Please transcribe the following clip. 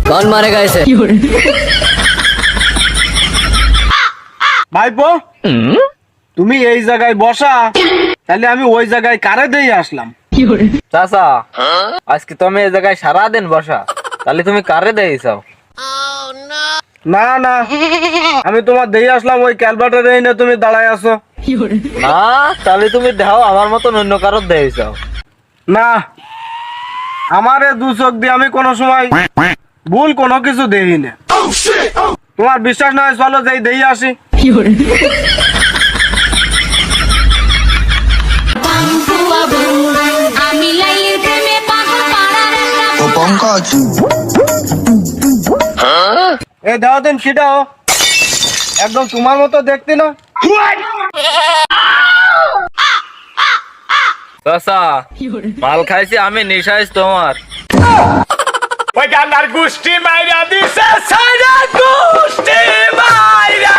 कौन मारेगा इसे? ভাইপো তুমি এই জায়গায় বসা, তাহলে আমি ওই জায়গায় কারে দিয়ে আসলাম। চাচা আজকে তুমি এই জায়গায় সারাদিন বসা, তাহলে তুমি কারে দিয়েছাও? না না, আমি তোমার দিয়ে আসলাম ওই ক্যালভার্টারে এনে তুমি দাঁড়ায় আছো। না, তাহলে তুমি দেখাও আমার মতন অন্য কারোর দিয়েছাও। না, আমার এ দু চোখ দিয়ে আমি কোনো সময় ভুল কোনো কিছু দেই না। তোমার বিশ্বাস নয়, চলো যাই দিয়ে আসি। পঙ্কজ এ দাও দিন সেটাও একদম তোমার মতো দেখতে না। চাচা মাল খাইছি আমি, নিশাইছ তোমার। ওই গান্ডার গোষ্ঠী মাইরা দিছে